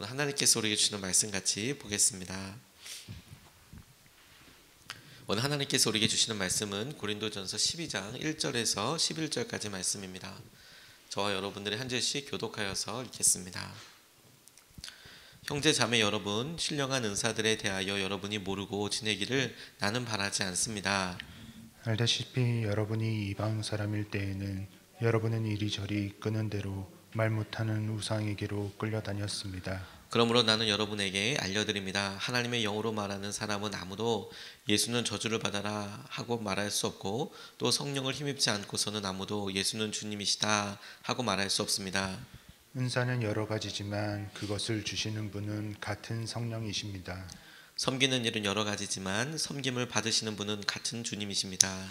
오늘 하나님께서 우리에게 주시는 말씀 같이 보겠습니다. 오늘 하나님께서 우리에게 주시는 말씀은 고린도전서 12장 1절에서 11절까지 말씀입니다. 저와 여러분들이 한 절씩 교독하여서 읽겠습니다. 형제 자매 여러분, 신령한 은사들에 대하여 여러분이 모르고 지내기를 나는 바라지 않습니다. 알다시피 여러분이 이방 사람일 때에는 여러분은 이리저리 끄는 대로 말 못하는 우상에게로 끌려다녔습니다. 그러므로 나는 여러분에게 알려드립니다. 하나님의 영으로 말하는 사람은 아무도 예수는 저주를 받아라 하고 말할 수 없고, 또 성령을 힘입지 않고서는 아무도 예수는 주님이시다 하고 말할 수 없습니다. 은사는 여러 가지지만 그것을 주시는 분은 같은 성령이십니다. 섬기는 일은 여러 가지지만 섬김을 받으시는 분은 같은 주님이십니다.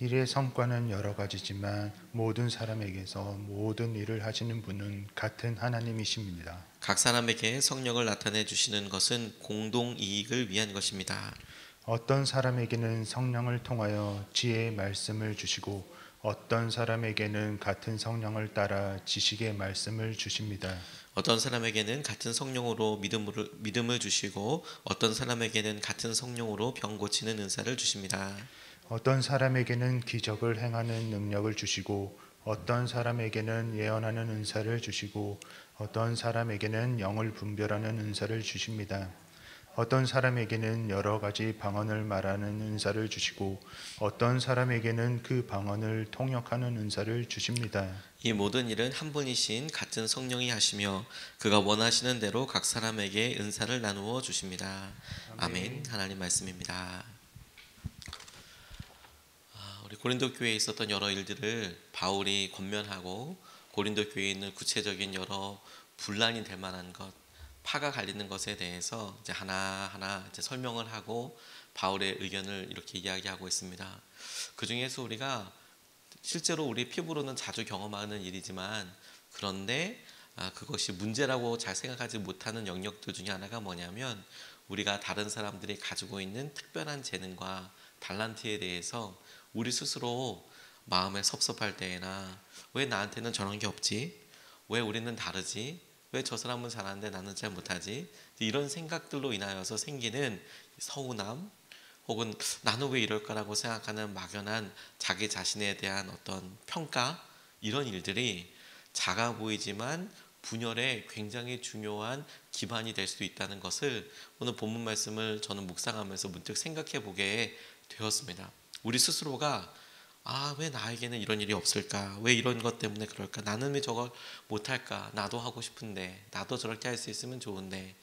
일의 성과는 여러 가지지만 모든 사람에게서 모든 일을 하시는 분은 같은 하나님이십니다. 각 사람에게 성령을 나타내 주시는 것은 공동 이익을 위한 것입니다. 어떤 사람에게는 성령을 통하여 지혜의 말씀을 주시고 어떤 사람에게는 같은 성령을 따라 지식의 말씀을 주십니다. 어떤 사람에게는 같은 성령으로 믿음을 주시고 어떤 사람에게는 같은 성령으로 병 고치는 은사를 주십니다. 어떤 사람에게는 기적을 행하는 능력을 주시고 어떤 사람에게는 예언하는 은사를 주시고 어떤 사람에게는 영을 분별하는 은사를 주십니다. 어떤 사람에게는 여러 가지 방언을 말하는 은사를 주시고 어떤 사람에게는 그 방언을 통역하는 은사를 주십니다. 이 모든 일은 한 분이신 같은 성령이 하시며 그가 원하시는 대로 각 사람에게 은사를 나누어 주십니다. 아멘. 하나님 말씀입니다. 우리 고린도 교회에 있었던 여러 일들을 바울이 권면하고 고린도 교회에 있는 구체적인 여러 분란이 될 만한 것, 파가 갈리는 것에 대해서 이제 하나하나 이제 설명을 하고 바울의 의견을 이렇게 이야기하고 있습니다. 그 중에서 우리가 실제로 우리 피부로는 자주 경험하는 일이지만 그런데 그것이 문제라고 잘 생각하지 못하는 영역들 중에 하나가 뭐냐면 우리가 다른 사람들이 가지고 있는 특별한 재능과 달란트에 대해서 우리 스스로 마음에 섭섭할 때나 왜 나한테는 저런 게 없지? 왜 우리는 다르지? 왜 저 사람은 잘하는데 나는 잘 못하지? 이런 생각들로 인하여서 생기는 서운함 혹은 나는 왜 이럴까라고 생각하는 막연한 자기 자신에 대한 어떤 평가, 이런 일들이 작아 보이지만 분열에 굉장히 중요한 기반이 될 수도 있다는 것을 오늘 본문 말씀을 저는 묵상하면서 문득 생각해 보게 되었습니다. 우리 스스로가 왜 나에게는 이런 일이 없을까? 왜 이런 것 때문에 그럴까? 나는 왜 저걸 못할까? 나도 하고 싶은데, 나도 저렇게 할 수 있으면 좋은데,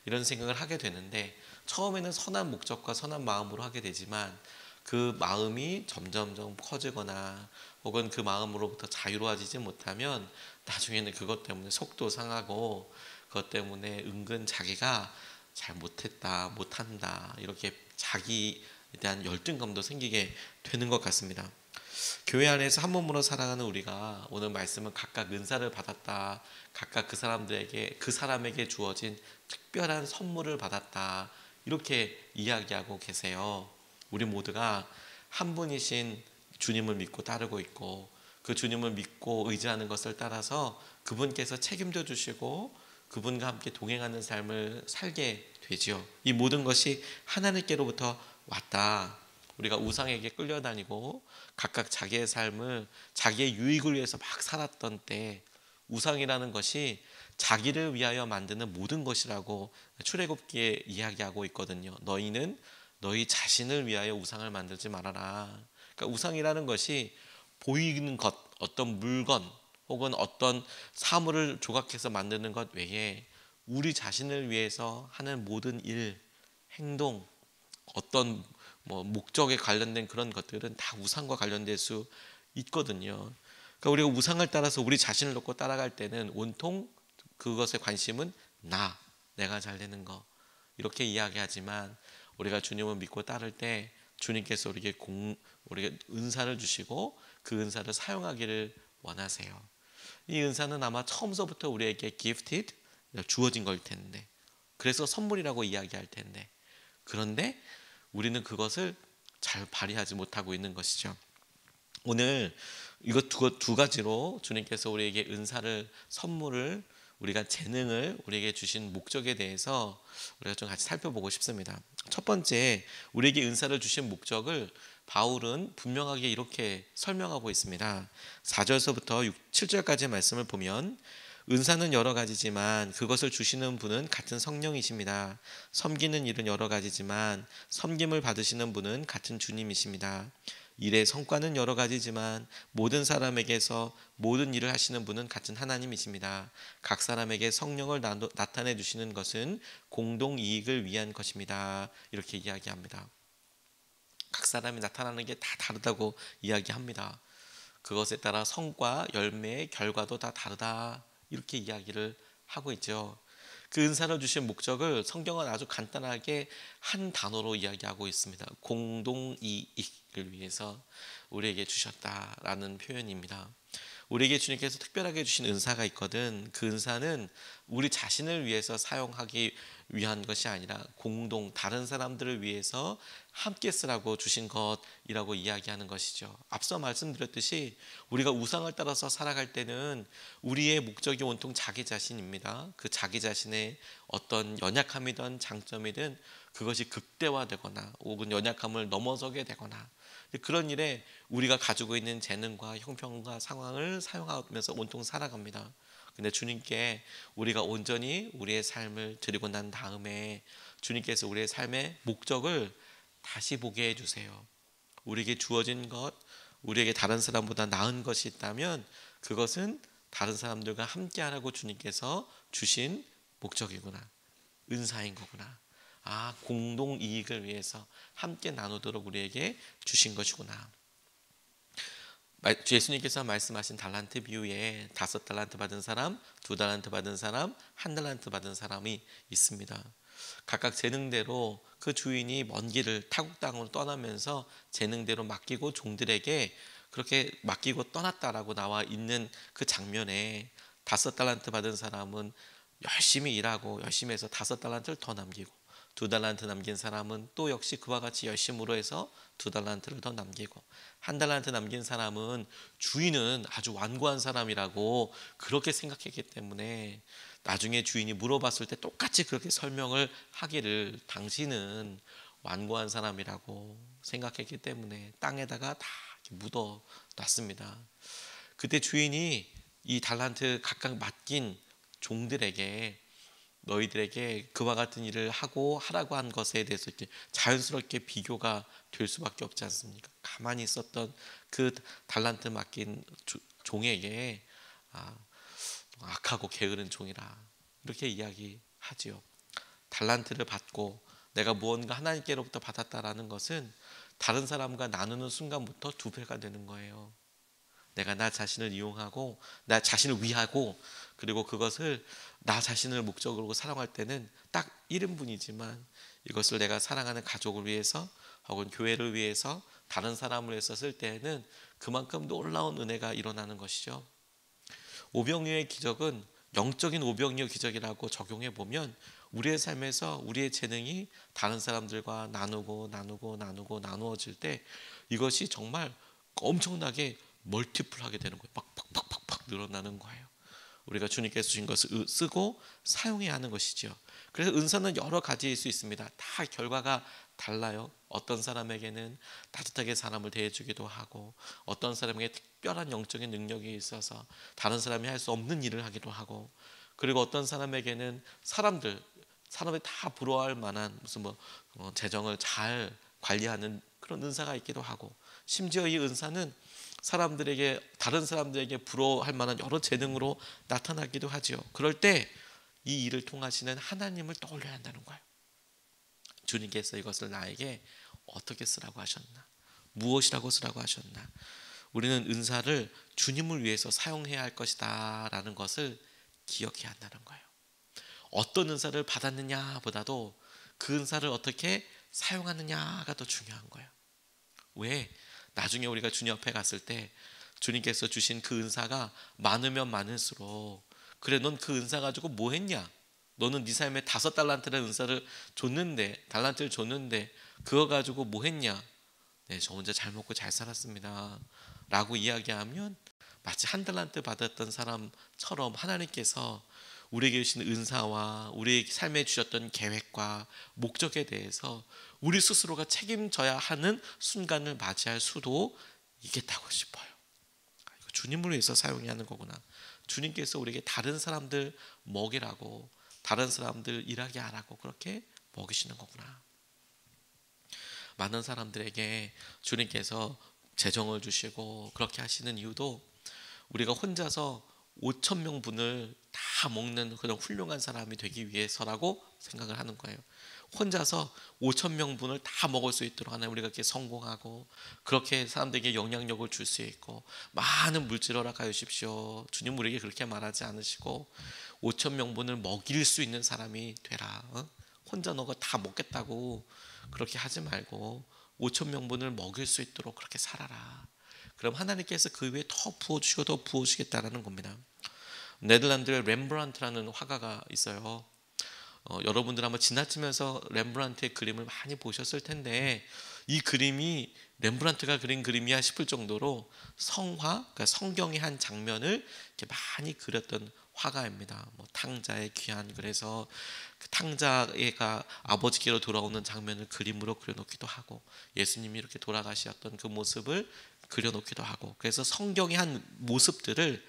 이런 생각을 하게 되는데 처음에는 선한 목적과 선한 마음으로 하게 되지만 그 마음이 점점점 커지거나 혹은 그 마음으로부터 자유로워지지 못하면 나중에는 그것 때문에 속도 상하고 그것 때문에 은근 자기가 잘 못했다, 못한다, 이렇게 자기에 대한 열등감도 생기게 되는 것 같습니다. 교회 안에서 한 몸으로 살아가는 우리가 오늘 말씀은 각각 은사를 받았다, 각각 그 사람에게 주어진 특별한 선물을 받았다, 이렇게 이야기하고 계세요. 우리 모두가 한 분이신 주님을 믿고 따르고 있고 그 주님을 믿고 의지하는 것을 따라서 그분께서 책임져 주시고 그분과 함께 동행하는 삶을 살게 되지요. 이 모든 것이 하나님께로부터 왔다. 우리가 우상에게 끌려다니고 각각 자기의 삶을 자기의 유익을 위해서 막 살았던 때 우상이라는 것이 자기를 위하여 만드는 모든 것이라고 출애굽기에 이야기하고 있거든요. 너희는 너희 자신을 위하여 우상을 만들지 말아라. 그러니까 우상이라는 것이 보이는 것, 어떤 물건 혹은 어떤 사물을 조각해서 만드는 것 외에 우리 자신을 위해서 하는 모든 일, 행동, 어떤 목적에 관련된 그런 것들은 다 우상과 관련될 수 있거든요. 그러니까 우리가 우상을 따라서 우리 자신을 놓고 따라갈 때는 온통 그것의 관심은 내가 잘 되는 거, 이렇게 이야기하지만 우리가 주님을 믿고 따를 때 주님께서 우리에게 은사를 주시고 그 은사를 사용하기를 원하세요. 이 은사는 아마 처음서부터 우리에게 gifted, 주어진 걸 텐데, 그래서 선물이라고 이야기할 텐데, 그런데 우리는 그것을 잘 발휘하지 못하고 있는 것이죠. 오늘 이것 두 가지로 주님께서 우리에게 선물을 우리가 재능을 우리에게 주신 목적에 대해서 우리가 좀 같이 살펴보고 싶습니다. 첫 번째, 우리에게 은사를 주신 목적을 바울은 분명하게 이렇게 설명하고 있습니다. 4절서부터 7절까지의 말씀을 보면 은사는 여러 가지지만 그것을 주시는 분은 같은 성령이십니다. 섬기는 일은 여러 가지지만 섬김을 받으시는 분은 같은 주님이십니다. 일의 성과는 여러 가지지만 모든 사람에게서 모든 일을 하시는 분은 같은 하나님이십니다. 각 사람에게 성령을 나타내 주시는 것은 공동 이익을 위한 것입니다. 이렇게 이야기합니다. 각 사람이 나타나는 게 다 다르다고 이야기합니다. 그것에 따라 성과, 열매의 결과도 다 다르다. 이렇게 이야기를 하고 있죠. 그 은사를 주신 목적을 성경은 아주 간단하게 한 단어로 이야기하고 있습니다. 공동 이익을 위해서 우리에게 주셨다라는 표현입니다. 우리에게 주님께서 특별하게 주신 은사가 있거든. 그 은사는 우리 자신을 위해서 사용하기 위한 것이 아니라 공동 다른 사람들을 위해서 함께 쓰라고 주신 것이라고 이야기하는 것이죠. 앞서 말씀드렸듯이 우리가 우상을 따라서 살아갈 때는 우리의 목적이 온통 자기 자신입니다. 그 자기 자신의 어떤 연약함이든 장점이든 그것이 극대화되거나 혹은 연약함을 넘어서게 되거나 그런 일에 우리가 가지고 있는 재능과 형편과 상황을 사용하면서 온통 살아갑니다. 근데 주님께 우리가 온전히 우리의 삶을 드리고 난 다음에 주님께서 우리의 삶의 목적을 다시 보게 해주세요. 우리에게 주어진 것, 우리에게 다른 사람보다 나은 것이 있다면 그것은 다른 사람들과 함께 하라고 주님께서 주신 목적이구나. 은사인 거구나. 아, 공동 이익을 위해서 함께 나누도록 우리에게 주신 것이구나. 예수님께서 말씀하신 달란트 비유에 5달란트 받은 사람, 2달란트 받은 사람, 1달란트 받은 사람이 있습니다. 각각 재능대로 그 주인이 먼 길을 타국 땅으로 떠나면서 재능대로 맡기고 종들에게 그렇게 맡기고 떠났다라고 나와 있는 그 장면에 5달란트 받은 사람은 열심히 일하고 열심히 해서 5달란트를 더 남기고 2달란트 남긴 사람은 또 역시 그와 같이 열심으로 해서 2달란트를 더 남기고 1달란트 남긴 사람은 주인은 아주 완고한 사람이라고 그렇게 생각했기 때문에 나중에 주인이 물어봤을 때 똑같이 그렇게 설명을 하기를 당신은 완고한 사람이라고 생각했기 때문에 땅에다가 다 묻어 놨습니다. 그때 주인이 이 달란트 각각 맡긴 종들에게 너희들에게 그와 같은 일을 하라고 한 것에 대해서 이렇게 자연스럽게 비교가 될 수밖에 없지 않습니까? 가만히 있었던 그 달란트 맡긴 종에게 악하고 게으른 종이라 이렇게 이야기하지요. 달란트를 받고 내가 무언가 하나님께로부터 받았다라는 것은 다른 사람과 나누는 순간부터 2배가 되는 거예요. 내가 나 자신을 이용하고 나 자신을 위하고 그리고 그것을 나 자신을 목적으로 사용할 때는 딱 1인분이지만 이것을 내가 사랑하는 가족을 위해서 혹은 교회를 위해서 다른 사람을 위해서 쓸 때에는 그만큼 놀라운 은혜가 일어나는 것이죠. 오병이어의 기적은 영적인 오병이어 기적이라고 적용해 보면 우리의 삶에서 우리의 재능이 다른 사람들과 나누어질 때 이것이 정말 엄청나게 멀티플하게 되는 거예요. 막 팍팍팍팍 늘어나는 거예요. 우리가 주님께서 주신 것을 쓰고 사용해야 하는 것이죠. 그래서 은사는 여러 가지일 수 있습니다. 다 결과가 달라요. 어떤 사람에게는 따뜻하게 사람을 대해주기도 하고 어떤 사람에게 특별한 영적인 능력이 있어서 다른 사람이 할 수 없는 일을 하기도 하고 그리고 어떤 사람에게는 사람들이 다 부러워할 만한 무슨 재정을 잘 관리하는 그런 은사가 있기도 하고 심지어 이 은사는 다른 사람들에게 부러워할 만한 여러 재능으로 나타나기도 하죠. 그럴 때 이 일을 통하시는 하나님을 떠올려야 한다는 거예요. 주님께서 이것을 나에게 어떻게 쓰라고 하셨나? 무엇이라고 쓰라고 하셨나? 우리는 은사를 주님을 위해서 사용해야 할 것이다 라는 것을 기억해야 한다는 거예요. 어떤 은사를 받았느냐 보다도 그 은사를 어떻게 사용하느냐가 더 중요한 거예요. 왜? 나중에 우리가 주님 앞에 갔을 때 주님께서 주신 그 은사가 많으면 많을수록 그래 넌 그 은사 가지고 뭐 했냐? 너는 네 삶에 5달란트라는 은사를 달란트를 줬는데 그거 가지고 뭐 했냐? 네, 저 혼자 잘 먹고 잘 살았습니다 라고 이야기하면 마치 1달란트 받았던 사람처럼 하나님께서 우리에게 주신 은사와 우리의 삶에 주셨던 계획과 목적에 대해서 우리 스스로가 책임져야 하는 순간을 맞이할 수도 있겠다고 싶어요. 이거 주님을 위해서 사용해야 하는 거구나. 주님께서 우리에게 다른 사람들 먹이라고, 다른 사람들 일하게 하라고 그렇게 먹이시는 거구나. 많은 사람들에게 주님께서 재정을 주시고 그렇게 하시는 이유도 우리가 혼자서 5천 명분을 다 먹는 그런 훌륭한 사람이 되기 위해서라고 생각을 하는 거예요. 혼자서 5천 명분을 다 먹을 수 있도록 하나님 우리가 이렇게 성공하고 그렇게 사람들에게 영향력을 줄 수 있고 많은 물질 허락하여 주십시오. 주님 우리에게 그렇게 말하지 않으시고 5천 명분을 먹일 수 있는 사람이 되라. 혼자 너가 다 먹겠다고 그렇게 하지 말고 5천 명분을 먹일 수 있도록 그렇게 살아라. 그럼 하나님께서 그 위에 더 부어주시고 더 부어주시겠다라는 겁니다. 네덜란드에 렘브란트라는 화가가 있어요. 여러분들 아마 지나치면서 렘브란트의 그림을 많이 보셨을 텐데 이 그림이 렘브란트가 그린 그림이야 싶을 정도로 성화, 그러니까 성경의 한 장면을 이렇게 많이 그렸던 화가입니다. 탕자의 귀한, 그래서 그 탕자가 아버지께로 돌아오는 장면을 그림으로 그려놓기도 하고 예수님이 이렇게 돌아가셨던 그 모습을 그려놓기도 하고, 그래서 성경의 한 모습들을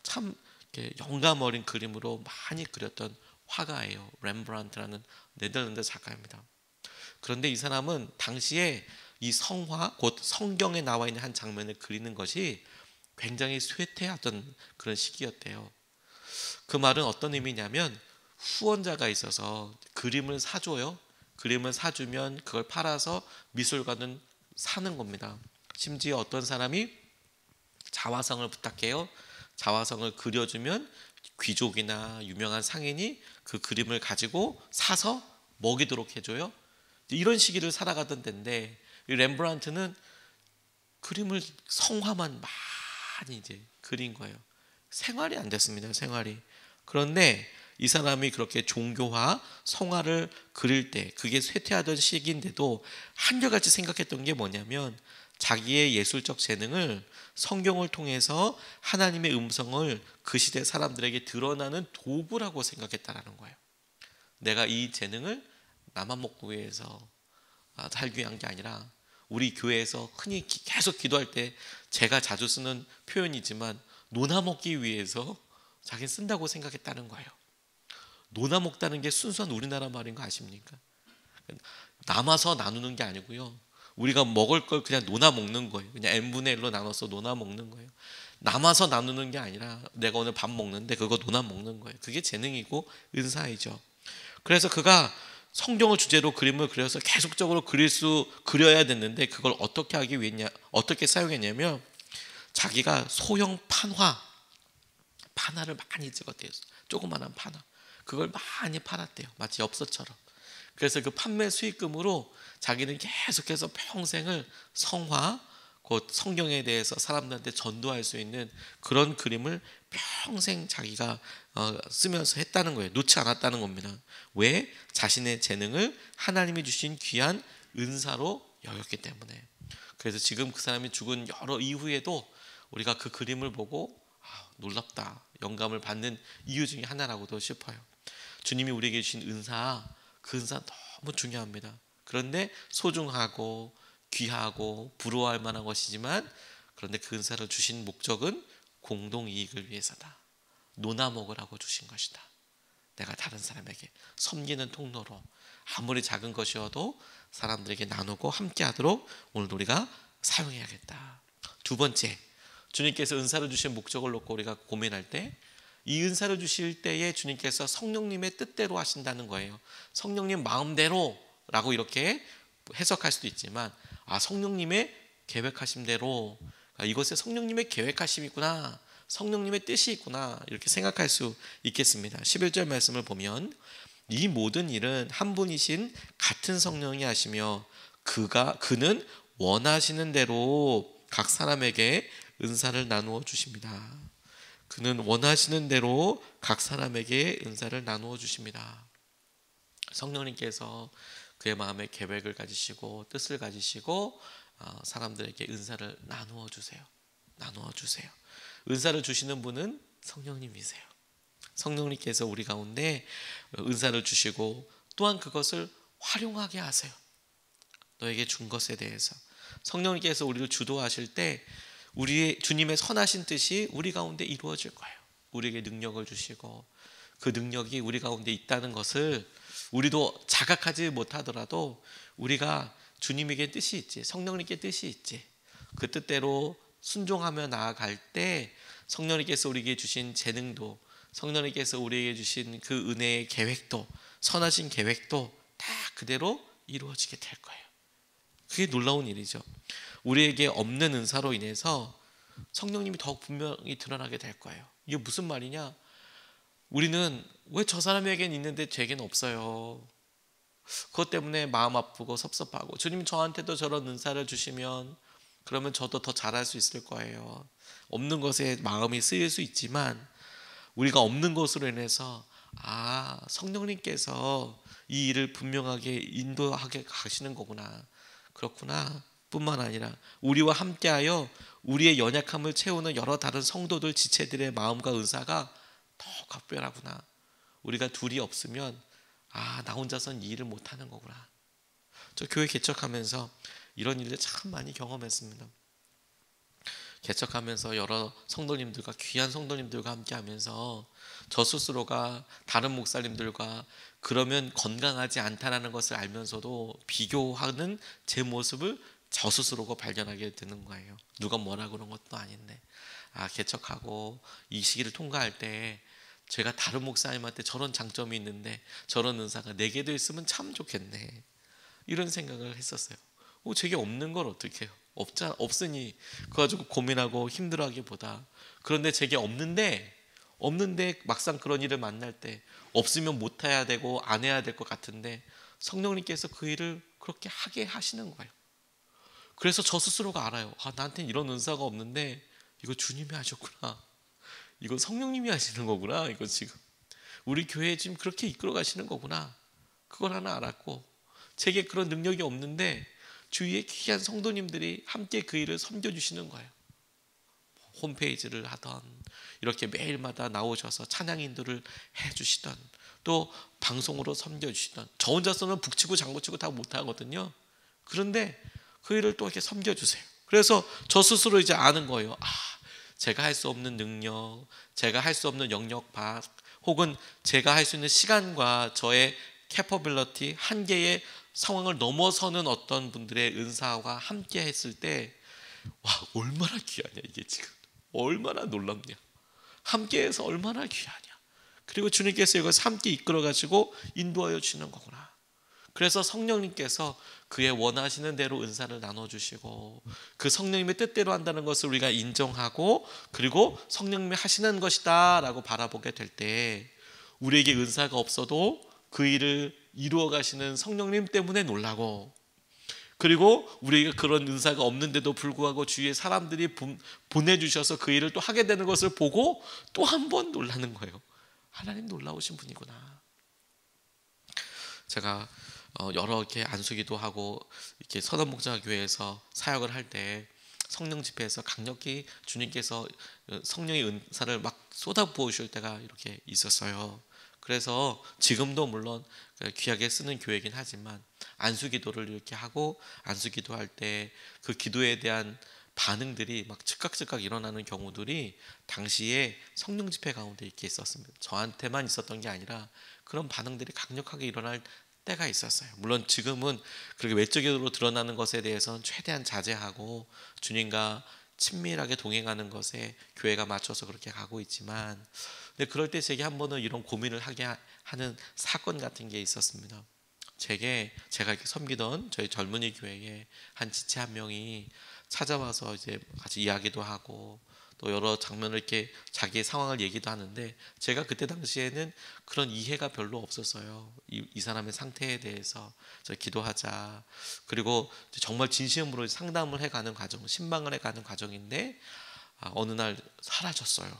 참 이렇게 영감 어린 그림으로 많이 그렸던 화가예요. 렘브란트라는 네덜란드 작가입니다. 그런데 이 사람은 당시에 이 성화, 곧 성경에 나와 있는 한 장면을 그리는 것이 굉장히 쇠퇴하던 그런 시기였대요. 그 말은 어떤 의미냐면 후원자가 있어서 그림을 사줘요. 그림을 사주면 그걸 팔아서 미술관은 사는 겁니다. 심지어 어떤 사람이 자화성을 부탁해요. 자화성을 그려주면 귀족이나 유명한 상인이 그 그림을 가지고 사서 먹이도록 해줘요. 이런 시기를 살아가던 때인데 이 렘브란트는 그림을 성화만 많이 이제 그린 거예요. 생활이 안 됐습니다. 생활이. 그런데 이 사람이 그렇게 종교화, 성화를 그릴 때 그게 쇠퇴하던 시기인데도 한결같이 생각했던 게 뭐냐면 자기의 예술적 재능을 성경을 통해서 하나님의 음성을 그 시대 사람들에게 드러나는 도구라고 생각했다라는 거예요. 내가 이 재능을 나만 먹기 위해서 살기 위한 게 아니라 우리 교회에서 흔히 계속 기도할 때 제가 자주 쓰는 표현이지만 노나 먹기 위해서 자기는 쓴다고 생각했다는 거예요. 노나 먹다는 게 순수한 우리나라 말인 거 아십니까? 남아서 나누는 게 아니고요. 우리가 먹을 걸 그냥 노나 먹는 거예요. 그냥 n분의 1로 나눠서 노나 먹는 거예요. 남아서 나누는 게 아니라 내가 오늘 밥 먹는데 그거 노나 먹는 거예요. 그게 재능이고 은사이죠. 그래서 그가 성경을 주제로 그림을 그려서 계속적으로 그려야 됐는데 그걸 어떻게 하기 위했냐, 어떻게 사용했냐면 자기가 소형 판화를 많이 찍었대요. 조그만한 판화. 그걸 많이 팔았대요. 마치 엽서처럼. 그래서 그 판매 수익금으로 자기는 계속해서 평생을 성화, 곧 성경에 대해서 사람들한테 전도할 수 있는 그런 그림을 평생 자기가 쓰면서 했다는 거예요. 놓지 않았다는 겁니다. 왜? 자신의 재능을 하나님이 주신 귀한 은사로 여겼기 때문에. 그래서 지금 그 사람이 죽은 여러 이후에도 우리가 그 그림을 보고 놀랍다, 영감을 받는 이유 중에 하나라고도 싶어요. 주님이 우리에게 주신 은사, 그 은사 너무 중요합니다. 그런데 소중하고 귀하고 부러워할 만한 것이지만 그런데 그 은사를 주신 목적은 공동이익을 위해서다. 노나 먹으라고 주신 것이다. 내가 다른 사람에게 섬기는 통로로 아무리 작은 것이어도 사람들에게 나누고 함께하도록 오늘 우리가 사용해야겠다. 두 번째, 주님께서 은사를 주신 목적을 놓고 우리가 고민할 때 이 은사를 주실 때에 주님께서 성령님의 뜻대로 하신다는 거예요. 성령님 마음대로 라고 이렇게 해석할 수도 있지만 성령님의 계획하신 대로, 이것에 성령님의 계획하심이 있구나, 성령님의 뜻이 있구나, 이렇게 생각할 수 있겠습니다. 11절 말씀을 보면 이 모든 일은 한 분이신 같은 성령이 하시며 그는 원하시는 대로 각 사람에게 은사를 나누어 주십니다. 그는 원하시는 대로 각 사람에게 은사를 나누어 주십니다. 성령님께서 그의 마음에 계획을 가지시고 뜻을 가지시고 사람들에게 은사를 나누어 주세요. 은사를 주시는 분은 성령님이세요. 성령님께서 우리 가운데 은사를 주시고 또한 그것을 활용하게 하세요. 너에게 준 것에 대해서 성령님께서 우리를 주도하실 때 우리의 주님의 선하신 뜻이 우리 가운데 이루어질 거예요. 우리에게 능력을 주시고 그 능력이 우리 가운데 있다는 것을 우리도 자각하지 못하더라도 우리가 주님에게 뜻이 있지, 성령님께 뜻이 있지, 그 뜻대로 순종하며 나아갈 때 성령님께서 우리에게 주신 재능도, 성령님께서 우리에게 주신 그 은혜의 계획도, 선하신 계획도 다 그대로 이루어지게 될 거예요. 그게 놀라운 일이죠. 우리에게 없는 은사로 인해서 성령님이 더욱 분명히 드러나게 될 거예요. 이게 무슨 말이냐? 우리는 왜 저 사람에게는 있는데 제게는 없어요. 그것 때문에 마음 아프고 섭섭하고, 주님 저한테도 저런 은사를 주시면 그러면 저도 더 잘할 수 있을 거예요. 없는 것에 마음이 쓰일 수 있지만 우리가 없는 것으로 인해서 성령님께서 이 일을 분명하게 인도하게 가시는 거구나, 그렇구나 뿐만 아니라 우리와 함께하여 우리의 연약함을 채우는 여러 다른 성도들, 지체들의 마음과 은사가 더 각별하구나. 우리가 둘이 없으면 나 혼자서는 이 일을 못하는 거구나. 저 교회 개척하면서 이런 일을 참 많이 경험했습니다. 개척하면서 여러 성도님들과, 귀한 성도님들과 함께 하면서 저 스스로가 다른 목사님들과 그러면 건강하지 않다라는 것을 알면서도 비교하는 제 모습을 저 스스로가 발견하게 되는 거예요. 누가 뭐라 그런 것도 아닌데 개척하고 이 시기를 통과할 때 제가 다른 목사님한테 저런 장점이 있는데 저런 은사가 내게도 있으면 참 좋겠네, 이런 생각을 했었어요. 제게 없는 걸 어떻게 해요? 없으니 그거 가지고 고민하고 힘들어하기보다, 그런데 제게 없는데 막상 그런 일을 만날 때 없으면 못 해야 되고 안 해야 될 것 같은데 성령님께서 그 일을 그렇게 하게 하시는 거예요. 그래서 저 스스로가 알아요. 나한테는 이런 은사가 없는데 이거 주님이 하셨구나, 이거 성령님이 하시는 거구나, 이거 지금 우리 교회에 지금 그렇게 이끌어 가시는 거구나, 그걸 하나 알았고, 제게 그런 능력이 없는데 주위에 귀한 성도님들이 함께 그 일을 섬겨주시는 거예요. 홈페이지를 하던, 이렇게 매일마다 나오셔서 찬양 인도를 해주시던, 또 방송으로 섬겨주시던, 저 혼자서는 북치고 장구치고 다 못하거든요. 그런데 그 일을 또 이렇게 섬겨주세요. 그래서 저 스스로 이제 아는 거예요. 제가 할 수 없는 능력, 제가 할 수 없는 영역 밖, 혹은 제가 할 수 있는 시간과 저의 캐퍼빌리티, 한계의 상황을 넘어서는 어떤 분들의 은사와 함께 했을 때 얼마나 귀하냐, 이게 지금 얼마나 놀랍냐, 함께해서 얼마나 귀하냐. 그리고 주님께서 이것을 함께 이끌어 가지고 인도하여 주시는 거구나. 그래서 성령님께서 그의 원하시는 대로 은사를 나눠주시고 그 성령님의 뜻대로 한다는 것을 우리가 인정하고, 그리고 성령님이 하시는 것이다 라고 바라보게 될 때 우리에게 은사가 없어도 그 일을 이루어 가시는 성령님 때문에 놀라고, 그리고 우리가 그런 은사가 없는데도 불구하고 주위에 사람들이 보내주셔서 그 일을 또 하게 되는 것을 보고 또 한 번 놀라는 거예요. 하나님 놀라우신 분이구나. 제가 여러 이렇게 안수기도 하고 이렇게 선원목자교회에서 사역을 할 때 성령 집회에서 강력히 주님께서 성령의 은사를 막 쏟아부어 주실 때가 이렇게 있었어요. 그래서 지금도 물론 귀하게 쓰는 교회이긴 하지만 안수기도를 이렇게 하고 안수기도할 때 그 기도에 대한 반응들이 막 즉각 일어나는 경우들이 당시에 성령 집회 가운데 이렇게 있었습니다. 저한테만 있었던 게 아니라 그런 반응들이 강력하게 일어날 때가 있었어요. 물론 지금은 그렇게 외적으로 드러나는 것에 대해서는 최대한 자제하고 주님과 친밀하게 동행하는 것에 교회가 맞춰서 그렇게 가고 있지만, 근데 그럴 때 제게 한 번은 이런 고민을 하게 하는 사건 같은 게 있었습니다. 제가 이렇게 섬기던 저희 젊은이 교회에 한 지체 한 명이 찾아와서 이제 같이 이야기도 하고 또 여러 장면을 이렇게 자기의 상황을 얘기도 하는데, 제가 그때 당시에는 그런 이해가 별로 없었어요. 이 사람의 상태에 대해서 기도하자. 그리고 정말 진심으로 상담을 해가는 과정, 신방을 해가는 과정인데 어느 날 사라졌어요.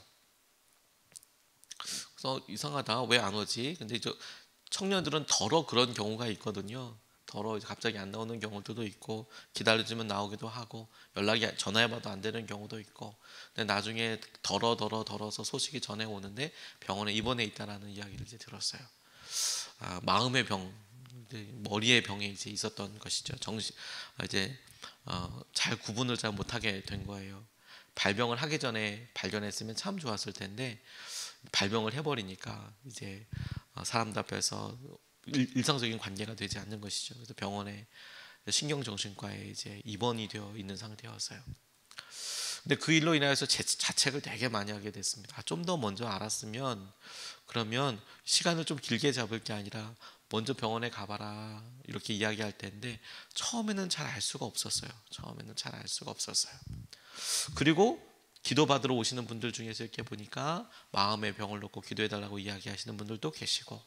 그래서 이상하다, 왜 안 오지? 근데 청년들은 더러 그런 경우가 있거든요. 더러 갑자기 안 나오는 경우들도 있고, 기다려주면 나오기도 하고, 연락이 전화해봐도 안 되는 경우도 있고, 근데 나중에 더러서 소식이 전해 오는데 병원에 입원해 있다라는 이야기를 이제 들었어요. 마음의 병, 머리의 병에 이제 있었던 것이죠. 이제 잘 구분을 잘 못하게 된 거예요. 발병을 하기 전에 발견했으면 참 좋았을 텐데 발병을 해버리니까 이제 사람들 앞에서 일상적인 관계가 되지 않는 것이죠. 그래서 병원에 신경정신과에 이제 입원이 되어 있는 상태였어요. 근데 그 일로 인하여서 자책을 되게 많이 하게 됐습니다. 좀 더 먼저 알았으면, 그러면 시간을 좀 길게 잡을 게 아니라 먼저 병원에 가봐라 이렇게 이야기할 텐데 처음에는 잘 알 수가 없었어요. 그리고 기도받으러 오시는 분들 중에서 이렇게 보니까 마음의 병을 놓고 기도해달라고 이야기하시는 분들도 계시고,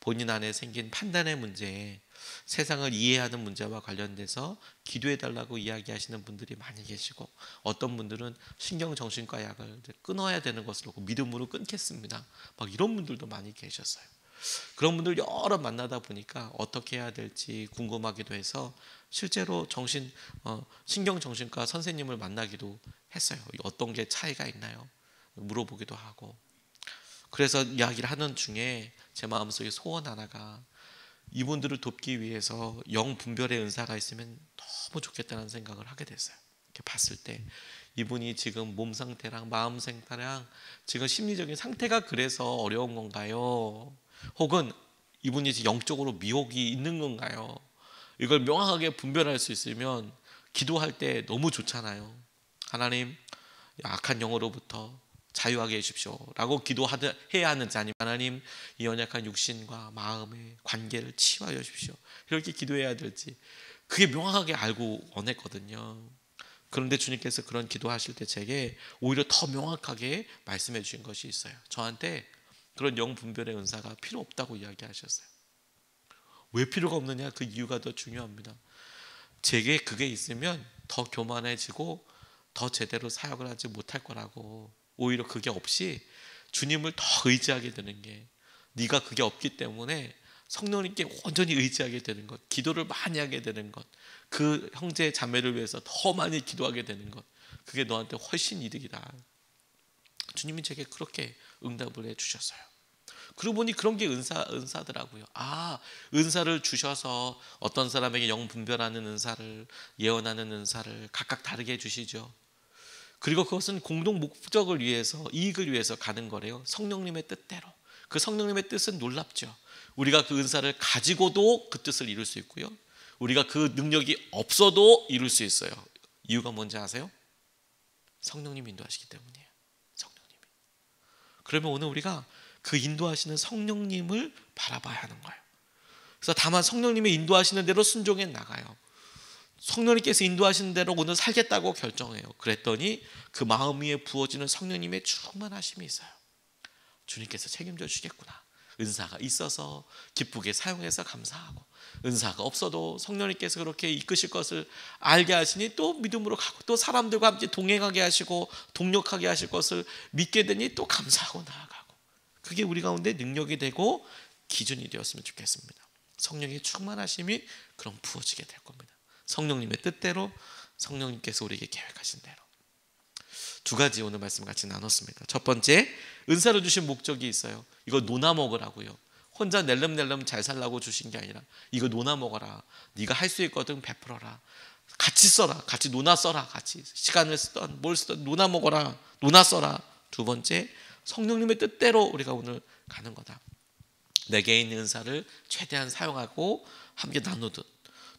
본인 안에 생긴 판단의 문제, 세상을 이해하는 문제와 관련돼서 기도해달라고 이야기하시는 분들이 많이 계시고, 어떤 분들은 신경정신과 약을 끊어야 되는 것을 놓고 믿음으로 끊겠습니다, 막 이런 분들도 많이 계셨어요. 그런 분들 여러 만나다 보니까 어떻게 해야 될지 궁금하기도 해서 실제로 신경정신과 선생님을 만나기도 했어요. 어떤 게 차이가 있나요? 물어보기도 하고. 그래서 이야기를 하는 중에 제 마음속에 소원 하나가, 이분들을 돕기 위해서 영분별의 은사가 있으면 너무 좋겠다는 생각을 하게 됐어요. 이렇게 봤을 때 이분이 지금 몸 상태랑 마음 상태랑 지금 심리적인 상태가 그래서 어려운 건가요? 혹은 이분이 영적으로 미혹이 있는 건가요? 이걸 명확하게 분별할 수 있으면 기도할 때 너무 좋잖아요. 하나님, 악한 영으로부터 자유하게 해주십시오 라고 기도해야 하는지, 아니면 하나님, 이 연약한 육신과 마음의 관계를 치유하여 주십시오 이렇게 기도해야 될지, 그게 명확하게 알고 원했거든요. 그런데 주님께서 그런 기도하실 때 제게 오히려 더 명확하게 말씀해 주신 것이 있어요. 저한테 그런 영분별의 은사가 필요 없다고 이야기하셨어요. 왜 필요가 없느냐? 그 이유가 더 중요합니다. 제게 그게 있으면 더 교만해지고 더 제대로 사역을 하지 못할 거라고. 오히려 그게 없이 주님을 더 의지하게 되는 게, 네가 그게 없기 때문에 성령님께 온전히 의지하게 되는 것, 기도를 많이 하게 되는 것, 그 형제 자매를 위해서 더 많이 기도하게 되는 것, 그게 너한테 훨씬 이득이다. 주님이 제게 그렇게 응답을 해주셨어요. 그러고 보니 그런 게 은사더라고요. 은사를 주셔서 어떤 사람에게 영 분별하는 은사를, 예언하는 은사를 각각 다르게 해주시죠. 그리고 그것은 공동 목적을 위해서, 이익을 위해서 가는 거래요. 성령님의 뜻대로. 그 성령님의 뜻은 놀랍죠. 우리가 그 은사를 가지고도 그 뜻을 이룰 수 있고요, 우리가 그 능력이 없어도 이룰 수 있어요. 이유가 뭔지 아세요? 성령님이 인도하시기 때문이에요. 성령님이. 그러면 오늘 우리가 그 인도하시는 성령님을 바라봐야 하는 거예요. 그래서 다만 성령님이 인도하시는 대로 순종해 나가요. 성령님께서 인도하시는 대로 오늘 살겠다고 결정해요. 그랬더니 그 마음 위에 부어지는 성령님의 충만하심이 있어요. 주님께서 책임져 주시겠구나. 은사가 있어서 기쁘게 사용해서 감사하고, 은사가 없어도 성령님께서 그렇게 이끄실 것을 알게 하시니 또 믿음으로 가고, 또 사람들과 함께 동행하게 하시고 동력하게 하실 것을 믿게 되니 또 감사하고 나아가고, 그게 우리 가운데 능력이 되고 기준이 되었으면 좋겠습니다. 성령의 충만하심이 그럼 부어지게 될 겁니다. 성령님의 뜻대로, 성령님께서 우리에게 계획하신 대로. 두 가지 오늘 말씀 같이 나눴습니다. 첫 번째, 은사를 주신 목적이 있어요. 이거 노나 먹으라고요. 혼자 낼름낼름 잘 살라고 주신 게 아니라 이거 노나 먹어라. 네가 할 수 있거든 베풀어라. 같이 써라. 같이 노나 써라. 같이 시간을 쓰던 뭘 쓰던 노나 먹어라. 노나 써라. 두 번째, 성령님의 뜻대로 우리가 오늘 가는 거다. 내게 있는 은사를 최대한 사용하고 함께 나누듯,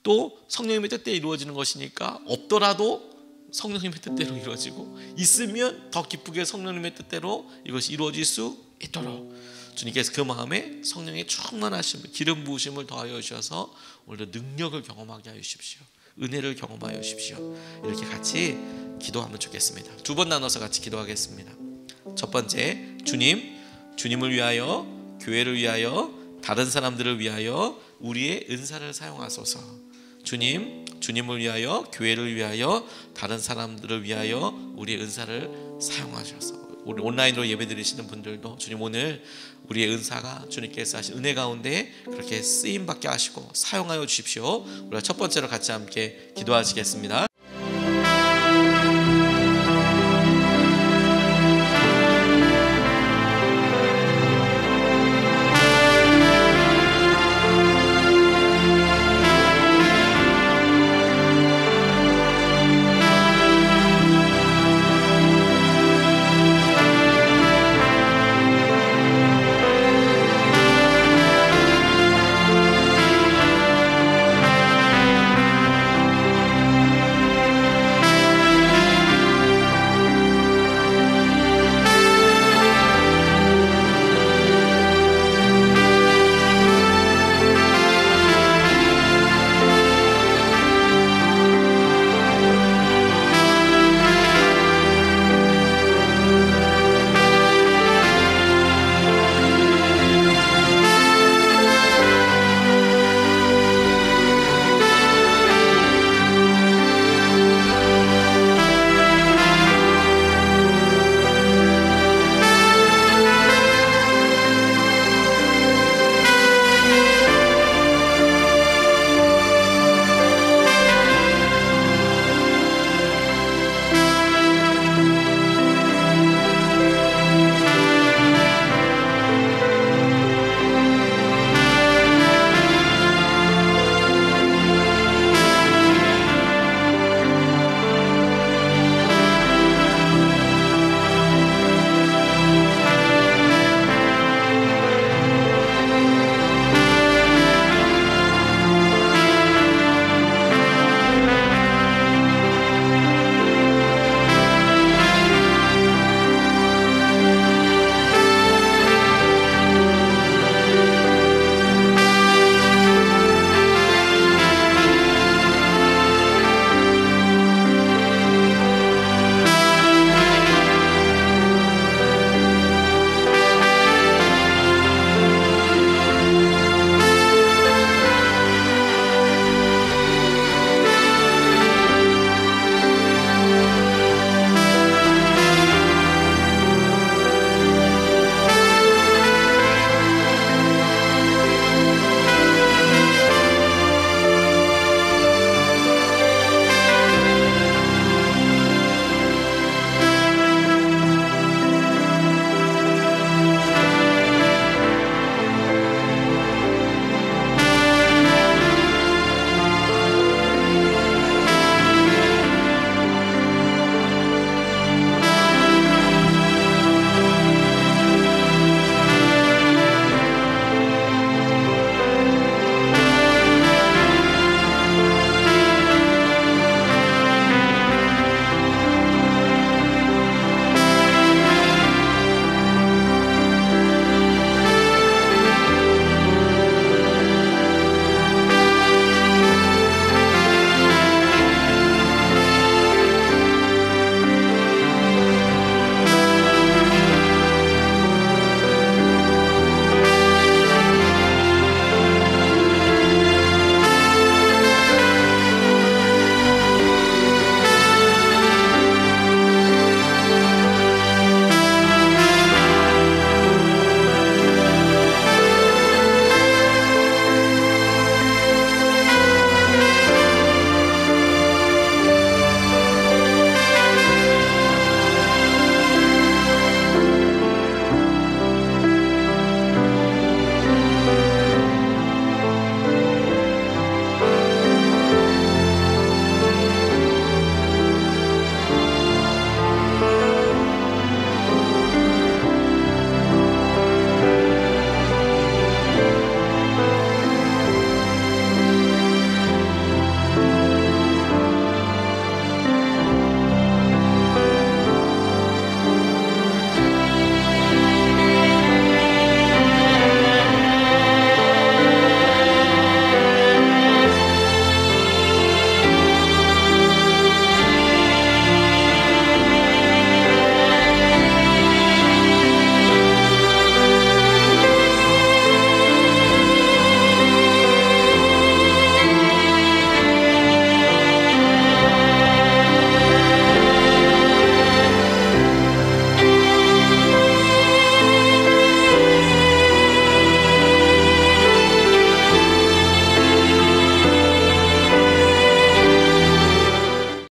또 성령님의 뜻대로 이루어지는 것이니까 없더라도 성령님의 뜻대로 이루어지고, 있으면 더 기쁘게 성령님의 뜻대로 이것이 이루어질 수 있도록 주님께서 그 마음에 성령의 충만하심을, 기름 부으심을 더하여 주셔서 오늘 능력을 경험하게 하여 주십시오. 은혜를 경험하여 주십시오. 이렇게 같이 기도하면 좋겠습니다. 두 번 나눠서 같이 기도하겠습니다. 첫 번째, 주님을 위하여, 교회를 위하여, 다른 사람들을 위하여 우리의 은사를 사용하소서. 주님을 위하여, 교회를 위하여, 다른 사람들을 위하여 우리의 은사를 사용하셔서 우리 온라인으로 예배드리시는 분들도 주님 오늘 우리의 은사가 주님께서 하신 은혜 가운데 그렇게 쓰임받게 하시고 사용하여 주십시오. 우리가 첫 번째로 같이 함께 기도하시겠습니다.